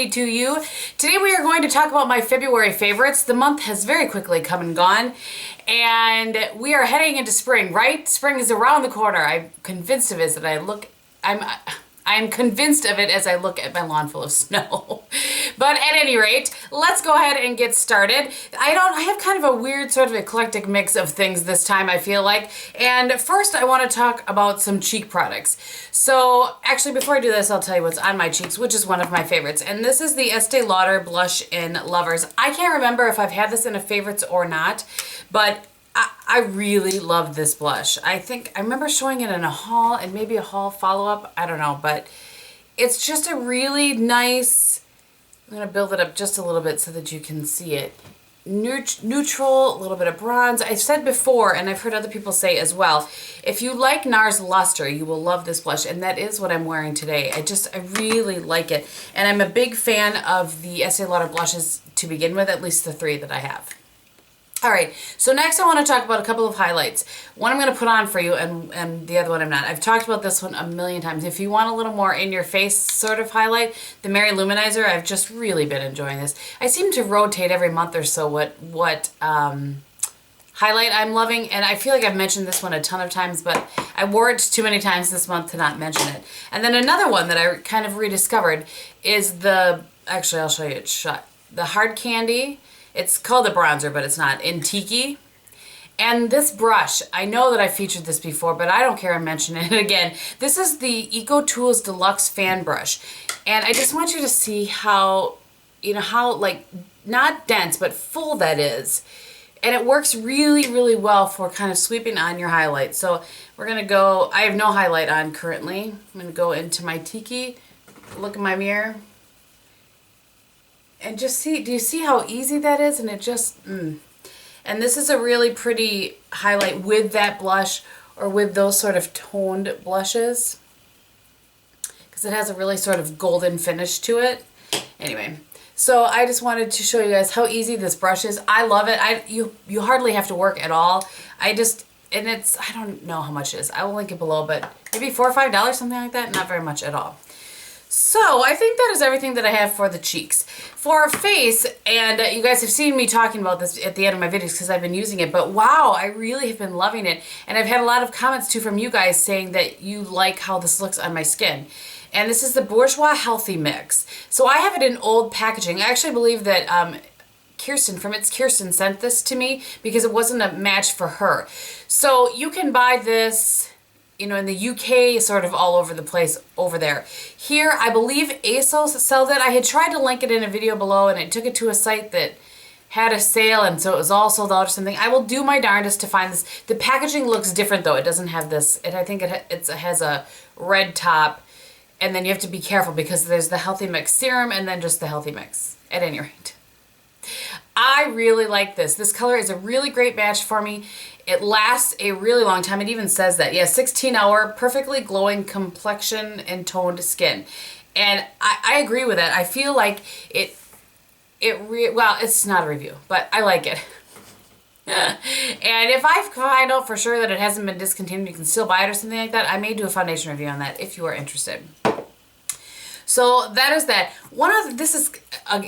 Monday to you. Today we are going to talk about my February favorites. The month has very quickly come and gone, and we are heading into spring, right? Spring is around the corner. I'm convinced of it I'm convinced of it as I look at my lawn full of snow. But at any rate, let's go ahead and get started. I have kind of a weird sort of eclectic mix of things this time, I feel like. And first I want to talk about some cheek products. So actually before I do this, I'll tell you what's on my cheeks, which is one of my favorites. And this is the Estee Lauder blush in Lovers. I can't remember if I've had this in a favorites or not, but I really love this blush. I remember showing it in a haul and maybe a haul follow-up. I don't know, but it's just a really nice, I'm going to build it up just a little bit so that you can see it. Neutral, a little bit of bronze. I've said before, and I've heard other people say as well, if you like NARS luster, you will love this blush, and that is what I'm wearing today. I really like it. And I'm a big fan of the Estee Lauder blushes to begin with, at least the three that I have. All right, so next I want to talk about a couple of highlights. One I'm going to put on for you, and the other one I'm not. I've talked about this one a million times. If you want a little more in-your-face sort of highlight, the Mary Luminizer, I've just really been enjoying this. I seem to rotate every month or so what highlight I'm loving, and I feel like I've mentioned this one a ton of times, but I wore it too many times this month to not mention it. And then another one that I kind of rediscovered is actually I'll show you it shot, the Hard Candy. It's called a bronzer, but it's not, in Tiki. And this brush, I know that I featured this before, but I don't care, I'm mentioning it again. This is the Eco Tools Deluxe Fan Brush. And I just want you to see how, how like, not dense, but full that is. And it works really, really well for kind of sweeping on your highlight. So we're gonna go, I have no highlight on currently. I'm gonna go into my Tiki, look in my mirror. And just see, do you see how easy that is? And it just, And this is a really pretty highlight with that blush or with those sort of toned blushes. Because it has a really sort of golden finish to it. Anyway, so I just wanted to show you guys how easy this brush is. I love it. You hardly have to work at all. I don't know how much it is. I will link it below, but maybe $4 or $5, something like that. Not very much at all. So I think that is everything that I have for the cheeks. For face, and you guys have seen me talking about this at the end of my videos because I've been using it, but wow, I really have been loving it. And I've had a lot of comments too from you guys saying that you like how this looks on my skin. And this is the Bourjois Healthy Mix. So I have it in old packaging. I actually believe that Kirsten sent this to me because it wasn't a match for her. So you can buy this, in the UK, sort of all over the place over there. Here, I believe ASOS sells it. I had tried to link it in a video below, and it took it to a site that had a sale, and so it was all sold out or something. I will do my darndest to find this. The packaging looks different, though. It doesn't have this. I think it has a red top, and then you have to be careful because there's the Healthy Mix Serum and then just the Healthy Mix, at any rate. I really like this. This color is a really great match for me. It lasts a really long time. It even says that. Yeah, 16-hour, perfectly glowing complexion and toned skin. And I agree with that. I feel like well, it's not a review, but I like it. And if I find out for sure that it hasn't been discontinued, you can still buy it or something like that, I may do a foundation review on that if you are interested. So that is that.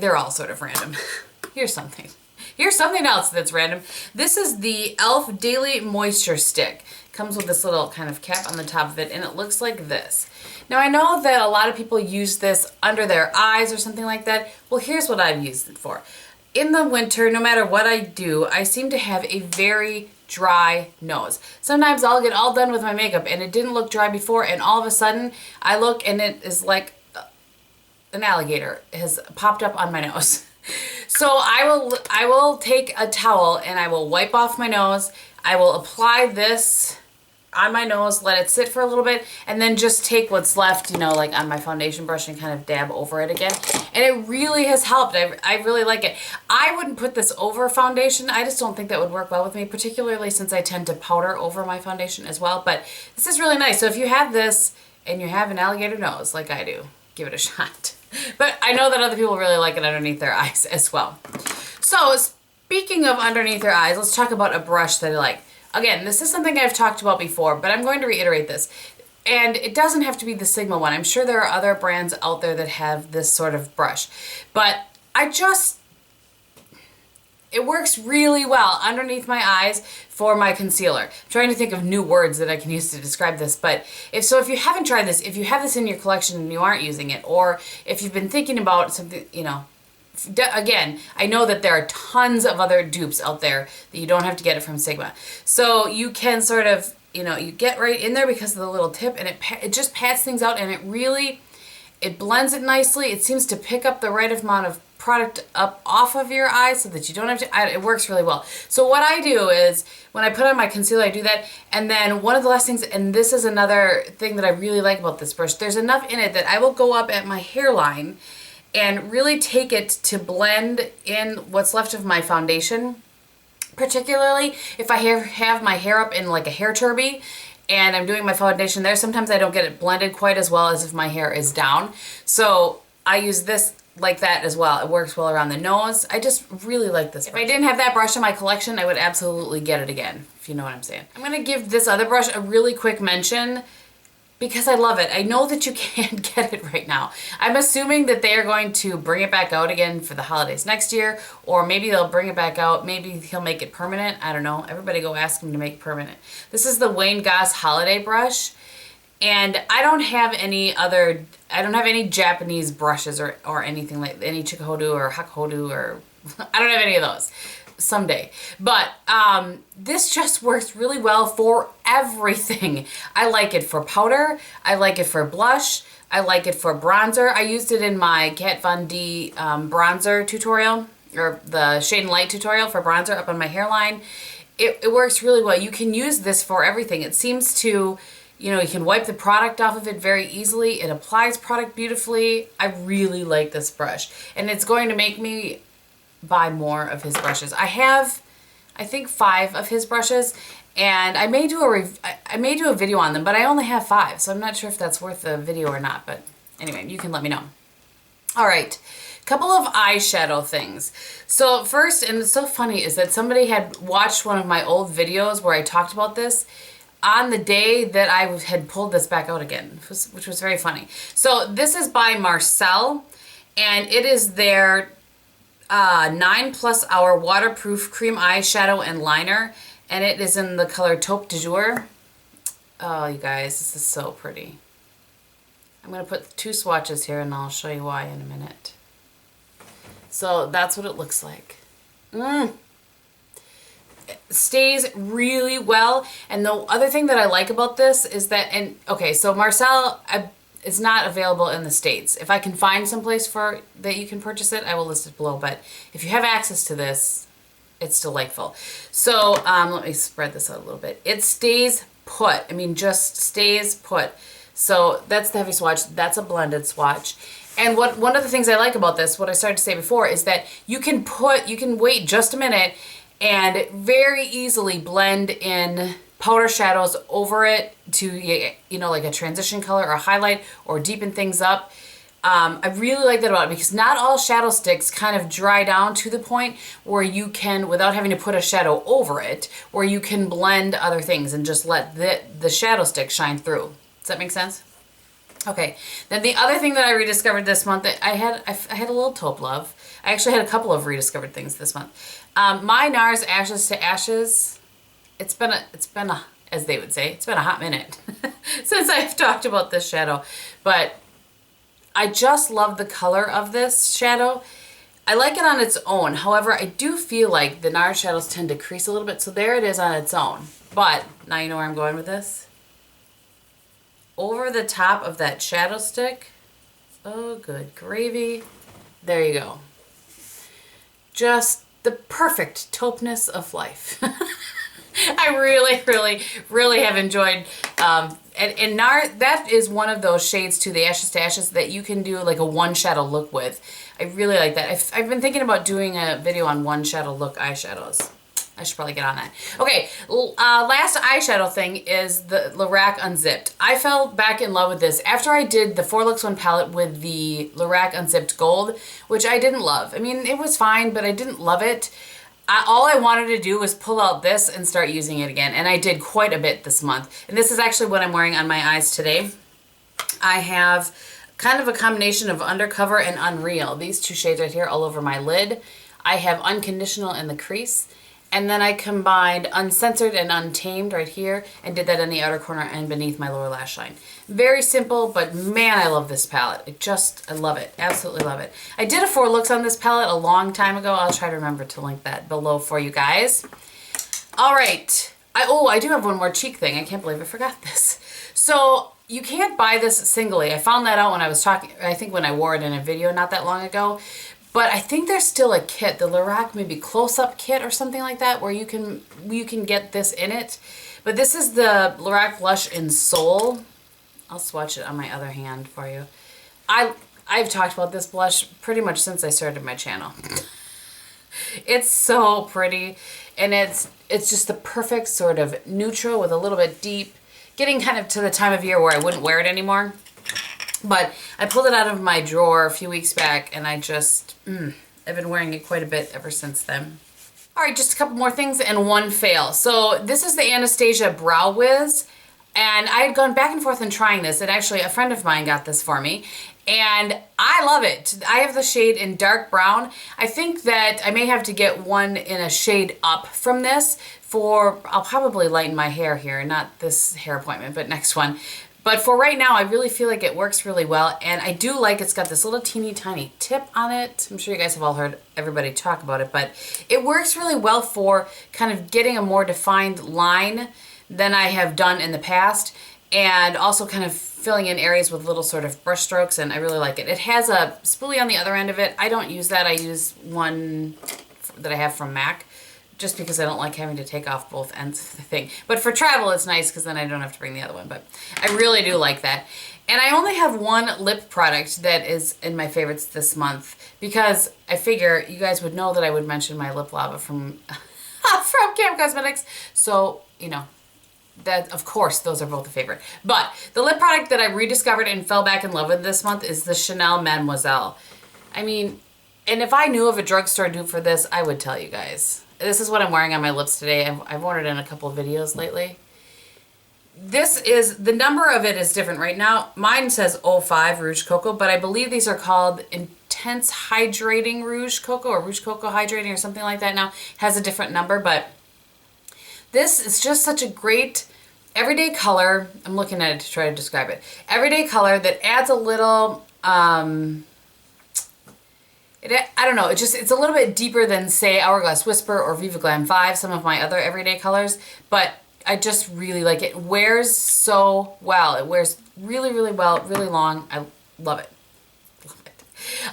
They're all sort of random. Here's something else that's random. This is the e.l.f. Daily Moisture Stick. Comes with this little kind of cap on the top of it, and it looks like this. Now I know that a lot of people use this under their eyes or something like that. Well, here's what I've used it for. In the winter, no matter what I do, I seem to have a very dry nose. Sometimes I'll get all done with my makeup and it didn't look dry before, and all of a sudden I look and it is like an alligator has popped up on my nose. So I will take a towel and I will wipe off my nose. I will apply this on my nose, let it sit for a little bit, and then just take what's left, like on my foundation brush and kind of dab over it again. And it really has helped. I really like it. I wouldn't put this over foundation. I just don't think that would work well with me, particularly since I tend to powder over my foundation as well. But this is really nice. So if you have this and you have an alligator nose like I do, give it a shot. But I know that other people really like it underneath their eyes as well. So speaking of underneath their eyes, let's talk about a brush that I like. Again, this is something I've talked about before, but I'm going to reiterate this. And it doesn't have to be the Sigma one. I'm sure there are other brands out there that have this sort of brush. But it works really well underneath my eyes for my concealer. I'm trying to think of new words that I can use to describe this, but if you haven't tried this, if you have this in your collection and you aren't using it, or if you've been thinking about something, you know, again, I know that there are tons of other dupes out there that you don't have to get it from Sigma. So you can sort of, you know, you get right in there because of the little tip, and it just pats things out, and it blends it nicely. It seems to pick up the right amount of product up off of your eyes so that you don't have to, it works really well. So what I do is when I put on my concealer, I do that, and then one of the last things, and this is another thing that I really like about this brush, there's enough in it that I will go up at my hairline and really take it to blend in what's left of my foundation. Particularly if I have my hair up in like a hair turby and I'm doing my foundation there, sometimes I don't get it blended quite as well as if my hair is down. So I use this like that as well. It works well around the nose. I just really like this brush. If I didn't have that brush in my collection, I would absolutely get it again, if you know what I'm saying. I'm gonna give this other brush a really quick mention because I love it. I know that you can't get it right now. I'm assuming that they are going to bring it back out again for the holidays next year, or maybe they'll bring it back out. Maybe he'll make it permanent. I don't know. Everybody go ask him to make it permanent. This is the Wayne Goss Holiday Brush, and I don't have any Japanese brushes or anything like any Chikuhodu or Hakuhodu or I don't have any of those. Someday. But this just works really well for everything. I like it for powder. I like it for blush. I like it for bronzer. I used it in my Kat Von D bronzer tutorial, or the Shade and Light tutorial for bronzer up on my hairline. It works really well. You can use this for everything. It seems to, you know, you can wipe the product off of it very easily. It applies product beautifully. I really like this brush. And it's going to make me buy more of his brushes. I have, I think, 5 of his brushes, and I may do a video on them, but I only have 5, so I'm not sure if that's worth a video or not. But anyway, you can let me know. All right, couple of eyeshadow things. So first, and it's so funny, is that somebody had watched one of my old videos where I talked about this on the day that I had pulled this back out again, which was very funny. So this is by Marcelle, and it is their 9+ hour waterproof cream eyeshadow and liner, and it is in the color Taupe de Jour. Oh, you guys, this is so pretty. I'm going to put 2 swatches here and I'll show you why in a minute. So that's what it looks like. It stays really well, and the other thing that I like about this is that, and okay, so Marcelle, it's not available in the States. If I can find someplace that you can purchase it, I will list it below. But if you have access to this, it's delightful. So let me spread this out a little bit. It stays put. I mean, just stays put. So that's the heavy swatch. That's a blended swatch. And one of the things I like about this, what I started to say before, is that you can wait just a minute and very easily blend in powder shadows over it to, you know, like a transition color or a highlight, or deepen things up. I really like that about it because not all shadow sticks kind of dry down to the point where you can, without having to put a shadow over it, where you can blend other things and just let the shadow stick shine through. Does that make sense? Okay, then the other thing that I rediscovered this month, I had a little taupe love. I actually had a couple of rediscovered things this month. My NARS Ashes to Ashes. It's been a, as they would say, it's been a hot minute since I've talked about this shadow, but I just love the color of this shadow. I like it on its own. However, I do feel like the NARS shadows tend to crease a little bit, so there it is on its own. But now you know where I'm going with this. Over the top of that shadow stick. Oh, good gravy. There you go. Just the perfect taupeness of life. I really have enjoyed, and NARS, that is one of those shades too, the Ashes to Ashes, that you can do like a one shadow look with. I really like that. I've been thinking about doing a video on one shadow look eyeshadows. I should probably get on that. Okay, last eyeshadow thing is the Lorac Unzipped. I fell back in love with this after I did the 4 Looks 1 palette with the Lorac Unzipped Gold, which I didn't love. I mean, it was fine, but I didn't love it. all I wanted to do was pull out this and start using it again. And I did quite a bit this month. And this is actually what I'm wearing on my eyes today. I have kind of a combination of Undercover and Unreal. These two shades right here all over my lid. I have Unconditional in the crease. And then I combined Uncensored and Untamed right here and did that in the outer corner and beneath my lower lash line. Very simple, but man, I love this palette. I love it. Absolutely love it. I did a 4 looks on this palette a long time ago. I'll try to remember to link that below for you guys. All right. I do have one more cheek thing. I can't believe I forgot this. So you can't buy this singly. I found that out when I was talking, I think when I wore it in a video not that long ago. But I think there's still a kit, the Lorac maybe Close Up Kit or something like that, where you can get this in it. But this is the Lorac Blush in Soul. I'll swatch it on my other hand for you. I've talked about this blush pretty much since I started my channel. It's so pretty, and it's just the perfect sort of neutral with a little bit deep, getting kind of to the time of year where I wouldn't wear it anymore. But I pulled it out of my drawer a few weeks back, and I just, I've been wearing it quite a bit ever since then. All right, just a couple more things and one fail. So this is the Anastasia Brow Wiz, and I had gone back and forth in trying this, and actually a friend of mine got this for me, and I love it. I have the shade in dark brown. I think that I may have to get one in a shade up from this I'll probably lighten my hair here, not this hair appointment, but next one. But for right now, I really feel like it works really well, and I do like it's got this little teeny tiny tip on it. I'm sure you guys have all heard everybody talk about it, but it works really well for kind of getting a more defined line than I have done in the past, and also kind of filling in areas with little sort of brush strokes, and I really like it. It has a spoolie on the other end of it. I don't use that. I use one that I have from MAC, just because I don't like having to take off both ends of the thing. But for travel, it's nice because then I don't have to bring the other one. But I really do like that. And I only have one lip product that is in my favorites this month, because I figure you guys would know that I would mention my lip lava from Camp Cosmetics. So, you know, that, of course, those are both a favorite. But the lip product that I rediscovered and fell back in love with this month is the Chanel Mademoiselle. I mean, and if I knew of a drugstore dupe for this, I would tell you guys. This is what I'm wearing on my lips today. I've worn it in a couple of videos lately. This is, the number of it is different right now. Mine says 05 Rouge Cocoa, but I believe these are called Intense Hydrating Rouge Cocoa or Rouge Cocoa Hydrating or something like that now. It has a different number, but this is just such a great everyday color. I'm looking at it to try to describe it. Everyday color that adds a little, I don't know, it's a little bit deeper than, say, Hourglass Whisper or Viva Glam 5, some of my other everyday colors, but I just really like it. It wears so well. It wears really, really well, really long. I love it. Love it.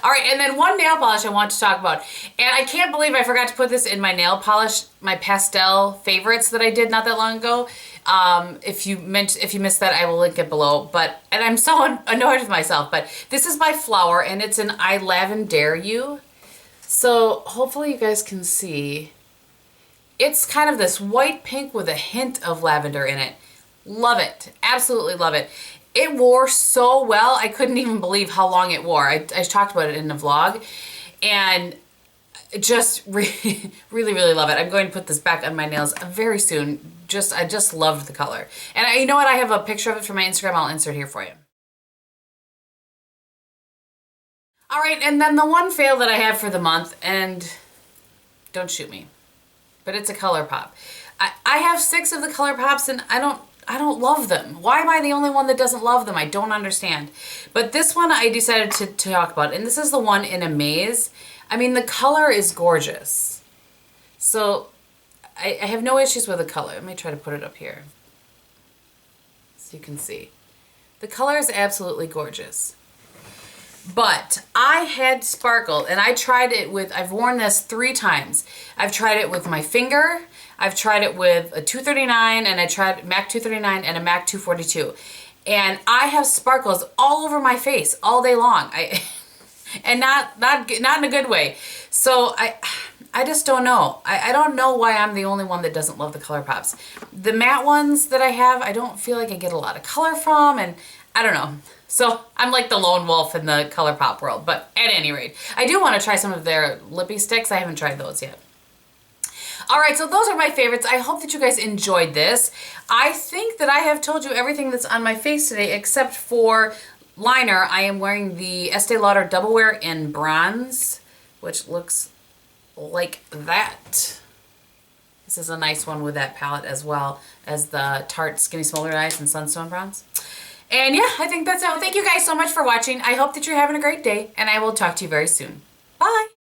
All right, and then one nail polish I want to talk about. And I can't believe I forgot to put this in my nail polish, my pastel favorites that I did not that long ago. If you missed that, I will link it below. And I'm so annoyed with myself, but this is by Flower, and it's an I Lavendare You. So hopefully you guys can see. It's kind of this white pink with a hint of lavender in it. Love it. Absolutely love it. It wore so well. I couldn't even believe how long it wore. I talked about it in the vlog, and just really, really love it. I'm going to put this back on my nails very soon. I just loved the color. And you know what? I have a picture of it for my Instagram. I'll insert here for you. All right, and then the one fail that I have for the month, and don't shoot me, but it's a ColourPop. I have 6 of the ColourPops, and I don't love them. Why am I the only one that doesn't love them? I don't understand. But this one I decided to talk about, and this is the one in Amaze. I mean, the color is gorgeous. So I have no issues with the color. Let me try to put it up here so you can see. The color is absolutely gorgeous. But I had sparkle, and I tried it with, I've worn this 3 times. I've tried it with my finger, I've tried it with a 239, and I tried MAC 239 and a MAC 242. And I have sparkles all over my face all day long. And not in a good way. So I just don't know. I don't know why I'm the only one that doesn't love the ColourPops. The matte ones that I have, I don't feel like I get a lot of color from, and I don't know. So I'm like the lone wolf in the ColourPop world, but at any rate, I do want to try some of their lippy sticks. I haven't tried those yet. All right, so those are my favorites. I hope that you guys enjoyed this. I think that I have told you everything that's on my face today except for liner. I am wearing the Estee Lauder Double Wear in bronze, which looks like that. This is a nice one with that palette as well as the Tarte Skinny Smolder Eyes and Sunstone Bronze. And yeah, I think that's all. Thank you guys so much for watching. I hope that you're having a great day, and I will talk to you very soon. Bye!